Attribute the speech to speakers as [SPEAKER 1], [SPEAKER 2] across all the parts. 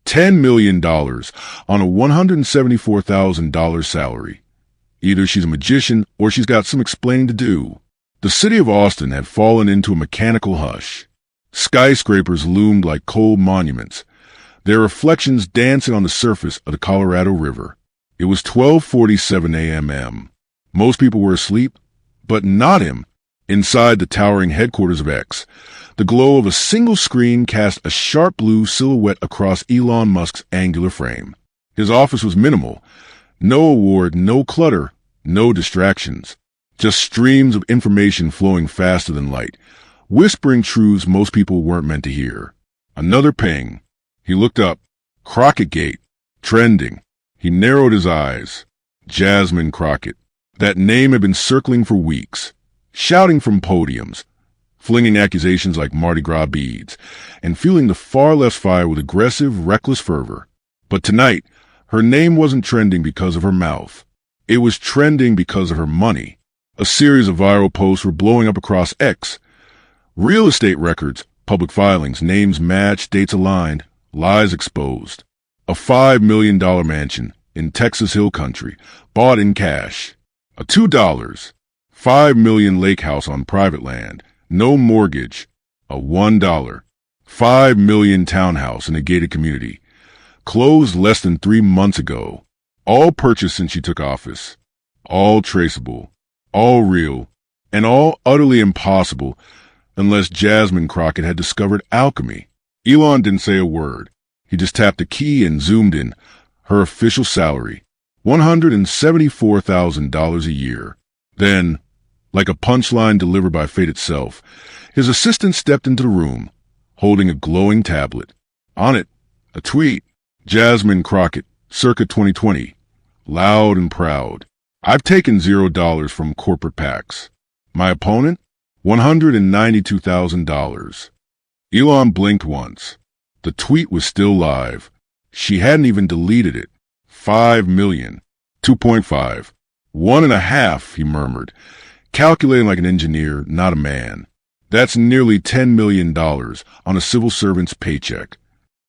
[SPEAKER 1] $10 million on a $174,000 salary. Either she's a magician or she's got some explaining to do. The city of Austin had fallen into a mechanical hush. Skyscrapers loomed like cold monuments, their reflections dancing on the surface of the Colorado River. It was 12:47 a.m. Most people were asleep, but not him. Inside the towering headquarters of X, the glow of a single screen cast a sharp blue silhouette across Elon Musk's angular frame. His office was minimal. No award, no clutter, no distractions. Just streams of information flowing faster than light, whispering truths most people weren't meant to hear. Another ping. He looked up. Crockett Gate. Trending. He narrowed his eyes. Jasmine Crockett. That name had been circling for weeks, shouting from podiums, flinging accusations like Mardi Gras beads, and fueling the far left's fire with aggressive, reckless fervor. But tonight, her name wasn't trending because of her mouth. It was trending because of her money. A series of viral posts were blowing up across X. Real estate records, public filings, names matched, dates aligned, lies exposed. A $5 million mansion in Texas Hill Country, bought in cash. A $2, $5 million lake house on private land, no mortgage. A $1, $5 million townhouse in a gated community, closed less than 3 months ago. All purchased since she took office. All traceable, all real, and all utterly impossible unless Jasmine Crockett had discovered alchemy. Elon didn't say a word. He just tapped a key and zoomed in. Her official salary, $174,000 a year. Then, like a punchline delivered by fate itself, his assistant stepped into the room, holding a glowing tablet. On it, a tweet. Jasmine Crockett, circa 2020. Loud and proud. I've taken $0 from corporate PACs. My opponent? $192,000. Elon blinked once. The tweet was still live. She hadn't even deleted it. 5 million. 2.5. 1.5, he murmured, calculating like an engineer, not a man. That's nearly $10 million on a civil servant's paycheck.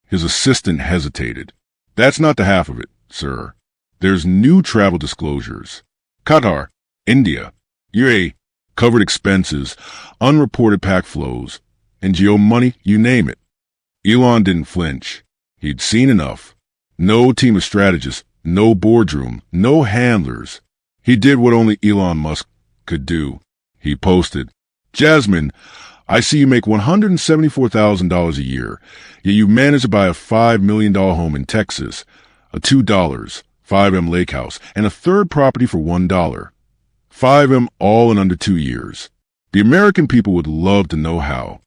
[SPEAKER 1] His assistant hesitated. That's not the half of it, sir. There's new travel disclosures. Qatar, India, UAE, covered expenses, unreported PAC flows, NGO money, you name it. Elon didn't flinch. He'd seen enough. No team of strategists, no boardroom, no handlers. He did what only Elon Musk could do. He posted, Jasmine, I see you make $174,000 a year, yet you managed to buy a $5 million home in Texas, a $2, 5M lake house, and a third property for $1. 5M all in under 2 years. The American people would love to know how.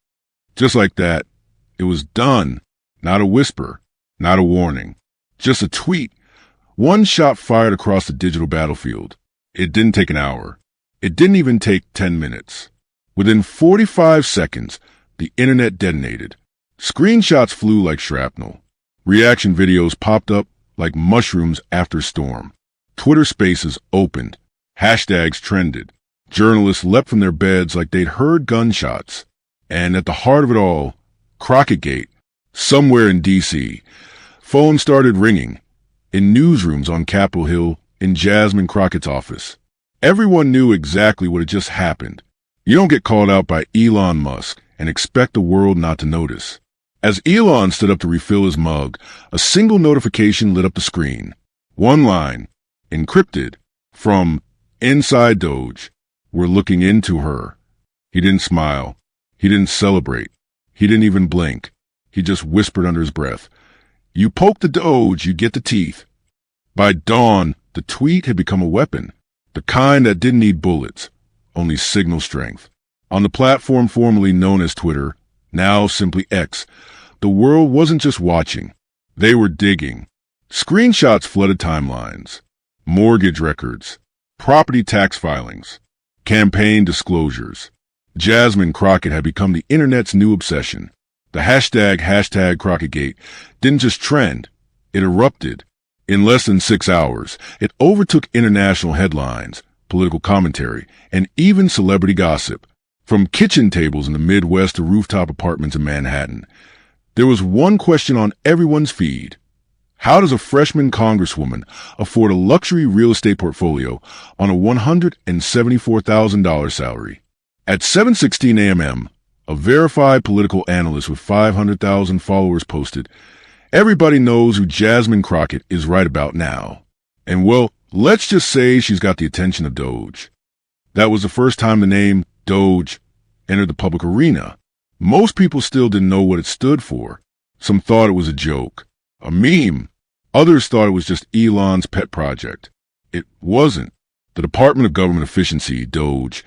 [SPEAKER 1] Just like that, it was done. Not a whisper, not a warning. Just a tweet. One shot fired across the digital battlefield. It didn't take an hour. It didn't even take 10 minutes. Within 45 seconds, the internet detonated. Screenshots flew like shrapnel. Reaction videos popped up like mushrooms after a storm. Twitter spaces opened. Hashtags trended. Journalists leapt from their beds like they'd heard gunshots. And at the heart of it all, Crockett Gate, somewhere in D.C., phones started ringing. In newsrooms on Capitol Hill, in Jasmine Crockett's office. Everyone knew exactly what had just happened. You don't get called out by Elon Musk and expect the world not to notice. As Elon stood up to refill his mug, a single notification lit up the screen. One line, encrypted, from Inside Doge. We're looking into her. He didn't smile. He didn't celebrate. He didn't even blink. He just whispered under his breath, You poke the Doge, you get the teeth. By dawn, the tweet had become a weapon, the kind that didn't need bullets, only signal strength. On the platform formerly known as Twitter, now simply X, the world wasn't just watching. They were digging. Screenshots flooded timelines. Mortgage records. Property tax filings. Campaign disclosures. Jasmine Crockett had become the internet's new obsession. The hashtag #CrockettGate didn't just trend, it erupted. In less than 6 hours, it overtook international headlines, political commentary, and even celebrity gossip. From kitchen tables in the Midwest to rooftop apartments in Manhattan, there was one question on everyone's feed. How does a freshman congresswoman afford a luxury real estate portfolio on a $174,000 salary? At 7:16 a.m., a verified political analyst with 500,000 followers posted, "Everybody knows who Jasmine Crockett is right about now." And well, let's just say she's got the attention of Doge. That was the first time the name Doge entered the public arena. Most people still didn't know what it stood for. Some thought it was a joke, a meme. Others thought it was just Elon's pet project. It wasn't. The Department of Government Efficiency, DOGE,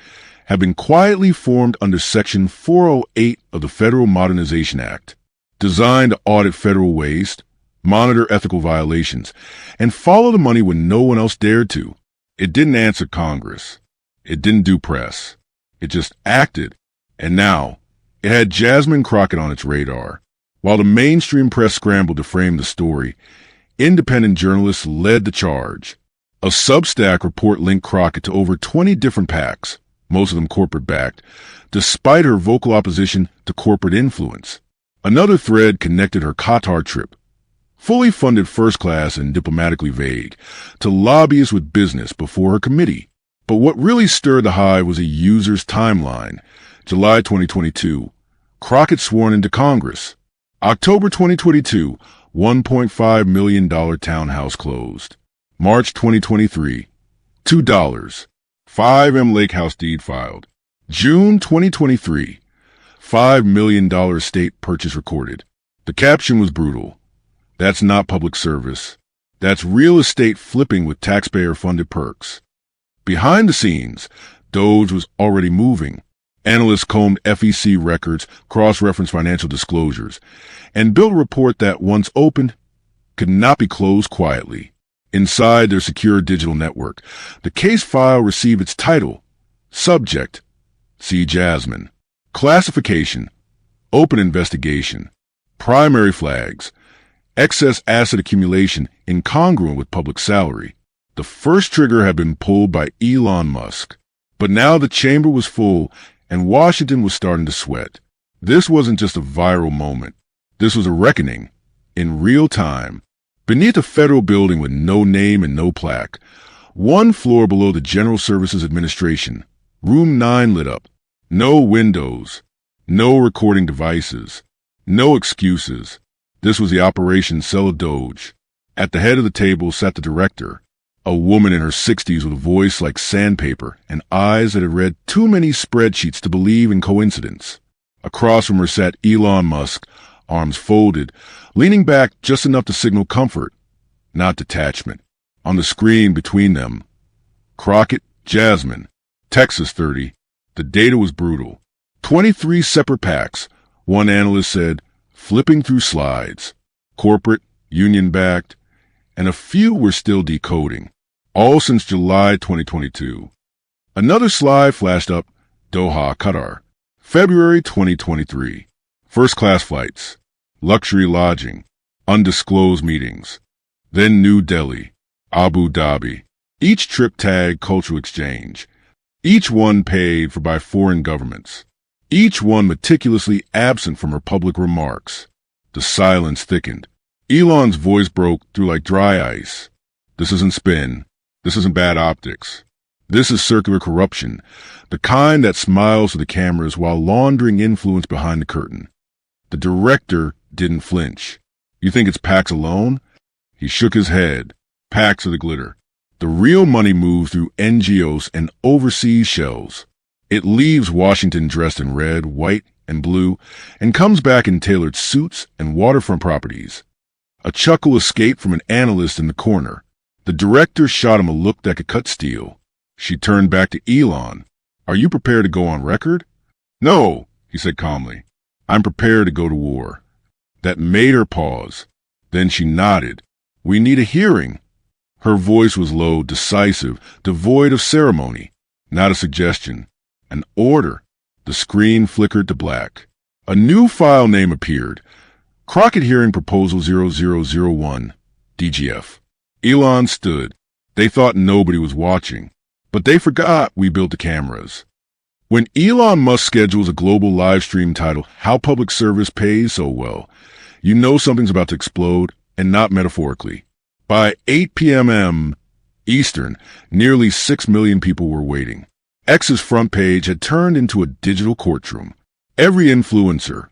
[SPEAKER 1] had been quietly formed under Section 408 of the Federal Modernization Act, designed to audit federal waste, monitor ethical violations, and follow the money when no one else dared to. It didn't answer Congress. It didn't do press. It just acted. And now, it had Jasmine Crockett on its radar. While the mainstream press scrambled to frame the story, independent journalists led the charge. A Substack report linked Crockett to over 20 different PACs, most of them corporate-backed, despite her vocal opposition to corporate influence. Another thread connected her Qatar trip, fully funded first class and diplomatically vague, to lobbyists with business before her committee. But what really stirred the hive was a user's timeline. July 2022, Crockett sworn into Congress. October 2022, $1.5 million townhouse closed. March 2023, $2. 5M Lake House deed filed. June 2023, $5 million estate purchase recorded. The caption was brutal. That's not public service. That's real estate flipping with taxpayer-funded perks. Behind the scenes, DOGE was already moving. Analysts combed FEC records, cross-referenced financial disclosures, and built a report that, once opened, could not be closed quietly. Inside their secure digital network, the case file received its title: Subject, see Jasmine. Classification, Open Investigation. Primary flags, excess asset accumulation incongruent with public salary. The first trigger had been pulled by Elon Musk. But now the chamber was full, and Washington was starting to sweat. This wasn't just a viral moment. This was a reckoning, in real time. Beneath a federal building with no name and no plaque, one floor below the General Services Administration, Room 9 lit up. No windows, no recording devices, no excuses. This was the operation cell of DOGE. At the head of the table sat the director, a woman in her 60s with a voice like sandpaper and eyes that had read too many spreadsheets to believe in coincidence. Across from her sat Elon Musk, arms folded, leaning back just enough to signal comfort, not detachment. On the screen between them, Crockett, Jasmine, Texas 30. The data was brutal. 23 separate PACs, one analyst said, flipping through slides. Corporate, union-backed, and a few were still decoding. All since July 2022. Another slide flashed up, Doha, Qatar. February 2023. First-class flights, luxury lodging, undisclosed meetings. Then New Delhi, Abu Dhabi. Each trip tagged cultural exchange. Each one paid for by foreign governments. Each one meticulously absent from her public remarks. The silence thickened. Elon's voice broke through like dry ice. This isn't spin. This isn't bad optics. This is circular corruption, the kind that smiles to the cameras while laundering influence behind the curtain. The director didn't flinch. You think it's PACs alone? He shook his head. PACs are the glitter. The real money moves through NGOs and overseas shells. It leaves Washington dressed in red, white, and blue, and comes back in tailored suits and waterfront properties. A chuckle escaped from an analyst in the corner. The director shot him a look that could cut steel. She turned back to Elon. Are you prepared to go on record? No, he said calmly. I'm prepared to go to war. That made her pause. Then she nodded. We need a hearing. Her voice was low, decisive, devoid of ceremony. Not a suggestion. An order. The screen flickered to black. A new file name appeared. Crockett Hearing Proposal 0001, DGF. Elon stood. They thought nobody was watching. But they forgot we built the cameras. When Elon Musk schedules a global live stream titled How Public Service Pays So Well, you know something's about to explode. and not metaphorically. By 8 p.m. Eastern, nearly 6 million people were waiting. X's front page had turned into a digital courtroom. Every influencer,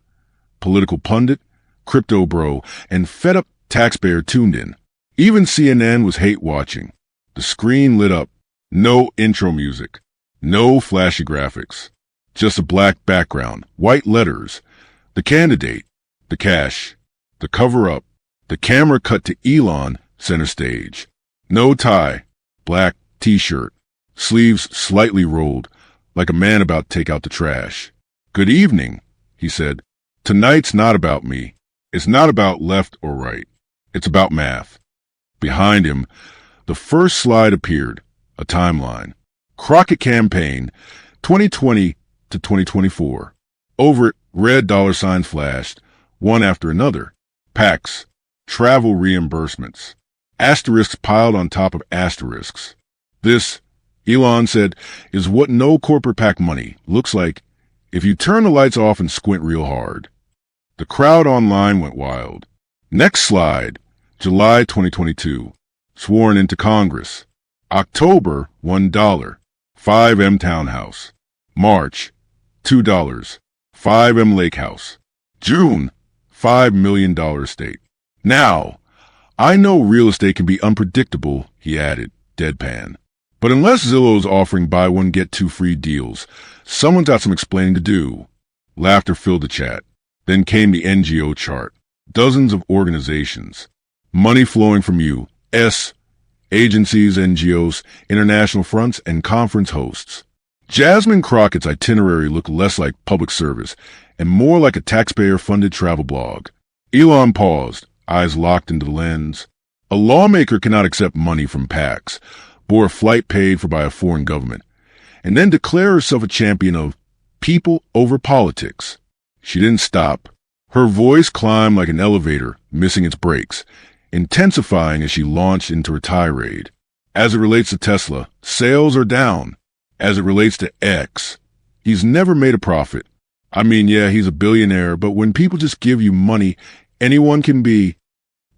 [SPEAKER 1] political pundit, crypto bro, and fed-up taxpayer tuned in. Even CNN was hate-watching. The screen lit up. No intro music. No flashy graphics. Just a black background, white letters. The candidate, the cash, the cover-up. The camera cut to Elon, center stage. No tie, black t-shirt, sleeves slightly rolled, like a man about to take out the trash. "Good evening," he said. "Tonight's not about me. It's not about left or right. It's about math." Behind him, the first slide appeared, a timeline. Crockett campaign, 2020 to 2024. Over it, red dollar signs flashed, one after another. PACs, travel reimbursements, asterisks piled on top of asterisks. "This," Elon said, "is what no corporate PAC money looks like if you turn the lights off and squint real hard." The crowd online went wild. Next slide, July 2022. Sworn into Congress. October, $1, 5M Townhouse. March, $2, 5M Lake House. June, $5 million estate. "Now, I know real estate can be unpredictable," he added, deadpan. "But unless Zillow's offering buy one get two free deals, someone's got some explaining to do." Laughter filled the chat. Then came the NGO chart. Dozens of organizations. Money flowing from U.S. agencies, NGOs, international fronts, and conference hosts. Jasmine Crockett's itinerary looked less like public service and more like a taxpayer-funded travel blog. Elon paused, eyes locked into the lens. A lawmaker cannot accept money from PACs, board a flight paid for by a foreign government, and then declare herself a champion of people over politics. She didn't stop. Her voice climbed like an elevator, missing its brakes, intensifying as she launched into her tirade. As it relates to Tesla, sales are down. As it relates to X, he's never made a profit. I mean, yeah, he's a billionaire, but when people just give you money, anyone can be.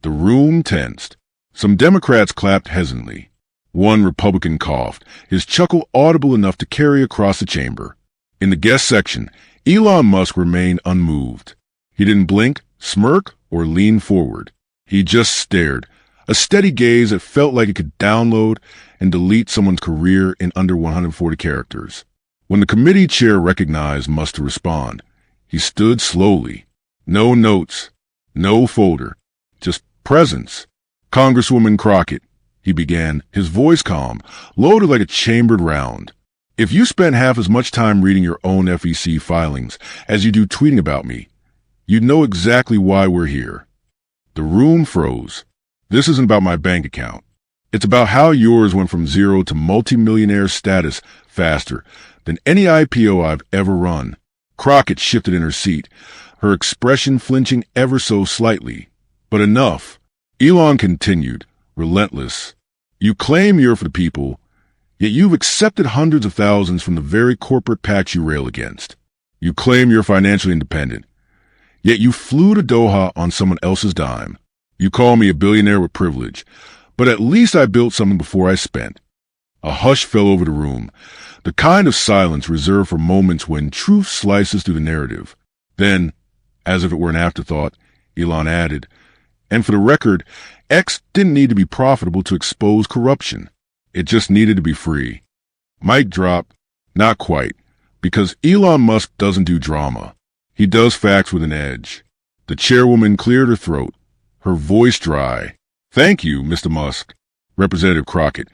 [SPEAKER 1] The room tensed. Some Democrats clapped hesitantly. One Republican coughed, his chuckle audible enough to carry across the chamber. In the guest section, Elon Musk remained unmoved. He didn't blink, smirk, or lean forward. He just stared, a steady gaze that felt like it could download and delete someone's career in under 140 characters. When the committee chair recognized Musk to respond, he stood slowly. No notes, no folder, just presence. "Congresswoman Crockett," he began, his voice calm, loaded like a chambered round. "If you spent half as much time reading your own FEC filings as you do tweeting about me, you'd know exactly why we're here." The room froze. "This isn't about my bank account. It's about how yours went from zero to multimillionaire status faster than any IPO I've ever run." Crockett shifted in her seat, her expression flinching ever so slightly. "But enough." Elon continued, relentless. "You claim you're for the people, yet you've accepted hundreds of thousands from the very corporate PACs you rail against. You claim you're financially independent, yet you flew to Doha on someone else's dime. You call me a billionaire with privilege, but at least I built something before I spent." A hush fell over the room, the kind of silence reserved for moments when truth slices through the narrative. Then, as if it were an afterthought, Elon added, "And for the record, X didn't need to be profitable to expose corruption. It just needed to be free." Mic drop. Not quite, because Elon Musk doesn't do drama. He does facts with an edge. The chairwoman cleared her throat, her voice dry. "Thank you, Mr. Musk. Representative Crockett,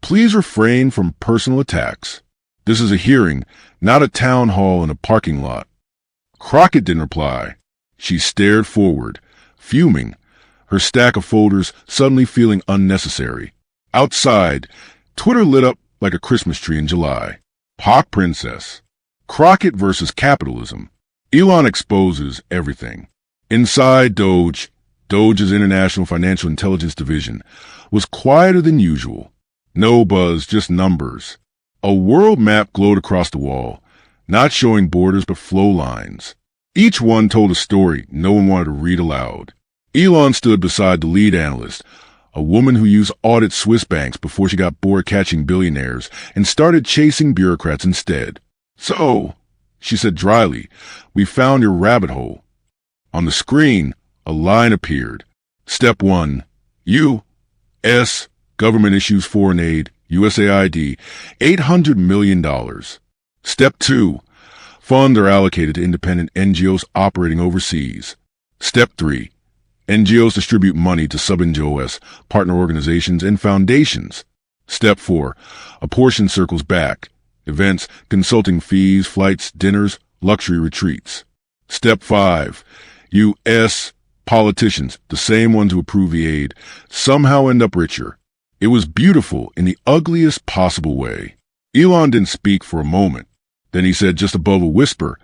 [SPEAKER 1] please refrain from personal attacks. This is a hearing, not a town hall in a parking lot." Crockett didn't reply. She stared forward, fuming, her stack of folders suddenly feeling unnecessary. Outside, Twitter lit up like a Christmas tree in July. Hawk Princess. Crockett versus capitalism. Elon exposes everything. Inside DOGE, DOGE's International Financial Intelligence Division, was quieter than usual. No buzz, just numbers. A world map glowed across the wall, not showing borders but flow lines. Each one told a story no one wanted to read aloud. Elon stood beside the lead analyst, a woman who used audit Swiss banks before she got bored catching billionaires and started chasing bureaucrats instead. "So," she said dryly, "we found your rabbit hole." On the screen, a line appeared. Step 1. U.S. Government issues foreign aid, USAID, $800 million. Step 2. Funds are allocated to independent NGOs operating overseas. Step 3. NGOs distribute money to sub-NGOs, partner organizations, and foundations. Step 4. A portion circles back. Events, consulting fees, flights, dinners, luxury retreats. Step 5. U.S. politicians, the same ones who approve the aid, somehow end up richer. It was beautiful in the ugliest possible way. Elon didn't speak for a moment. Then he said just above a whisper,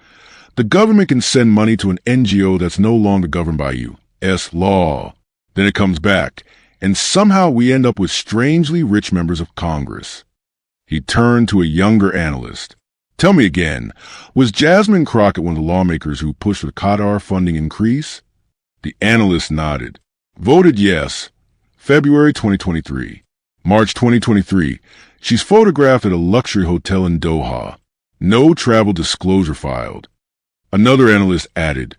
[SPEAKER 1] "The government can send money to an NGO that's no longer governed by U.S. law." Then it comes back, and somehow we end up with strangely rich members of Congress. He turned to a younger analyst. "Tell me again, was Jasmine Crockett one of the lawmakers who pushed for the Qatar funding increase?" The analyst nodded. "Voted yes. February 2023. March 2023. She's photographed at a luxury hotel in Doha. No travel disclosure filed." Another analyst added,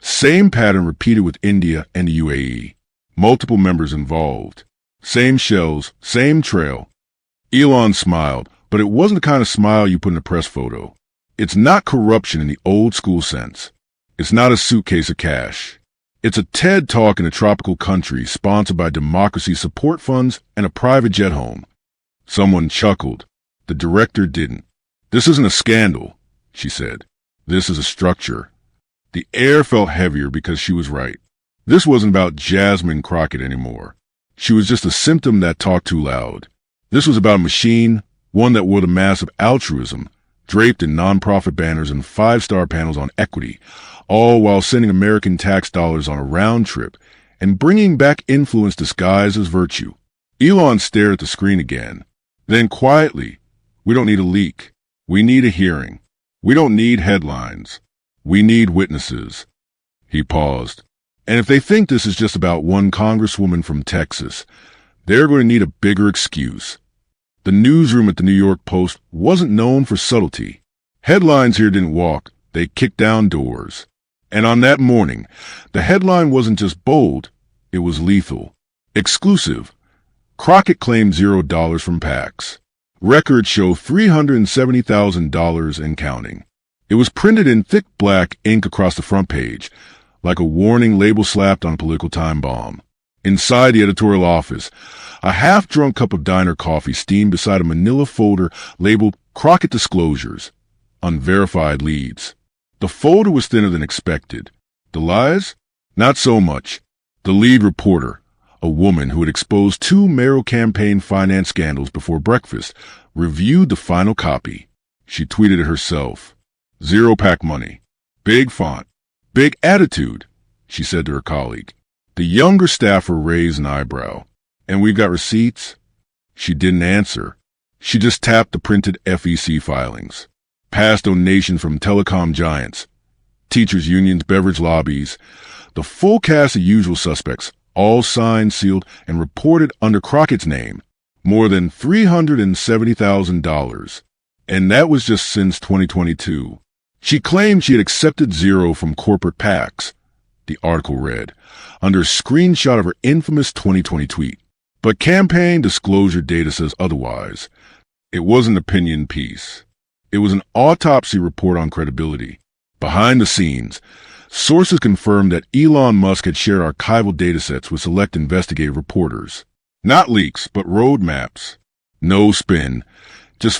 [SPEAKER 1] "Same pattern repeated with India and the UAE. Multiple members involved. Same shells, same trail." Elon smiled, but it wasn't the kind of smile you put in a press photo. It's not corruption in the old school sense. It's not a suitcase of cash. It's a TED Talk in a tropical country sponsored by democracy support funds and a private jet home. Someone chuckled. The director didn't. "This isn't a scandal," she said. "This is a structure." The air felt heavier because she was right. This wasn't about Jasmine Crockett anymore. She was just a symptom that talked too loud. This was about a machine, one that wore the mask of altruism, draped in nonprofit banners and five-star panels on equity, all while sending American tax dollars on a round trip and bringing back influence disguised as virtue. Elon stared at the screen again. Then quietly, "We don't need a leak. We need a hearing. We don't need headlines. We need witnesses." He paused. "And if they think this is just about one congresswoman from Texas, they're going to need a bigger excuse." The newsroom at the New York Post wasn't known for subtlety. Headlines here didn't walk, they kicked down doors. And on that morning, the headline wasn't just bold, it was lethal. Exclusive. Crockett claimed $0 from PACs. Records show $370,000 and counting. It was printed in thick black ink across the front page, like a warning label slapped on a political time bomb. Inside the editorial office, a half-drunk cup of diner coffee steamed beside a manila folder labeled Crockett Disclosures, Unverified Leads. The folder was thinner than expected. The lies? Not so much. The lead reporter, a woman who had exposed 2 mayoral campaign finance scandals before breakfast, reviewed the final copy. She tweeted it herself. "Zero PAC money. Big font. Big attitude," she said to her colleague. The younger staffer raised an eyebrow. "And we've got receipts?" She didn't answer. She just tapped the printed FEC filings. Past donations from telecom giants, teachers' unions, beverage lobbies, the full cast of usual suspects, all signed, sealed, and reported under Crockett's name. More than $370,000. And that was just since 2022. She claimed she had accepted zero from corporate PACs, the article read, under a screenshot of her infamous 2020 tweet. But campaign disclosure data says otherwise. It was an opinion piece. It was an autopsy report on credibility. Behind the scenes, sources confirmed that Elon Musk had shared archival datasets with select investigative reporters. Not leaks, but roadmaps. No spin, just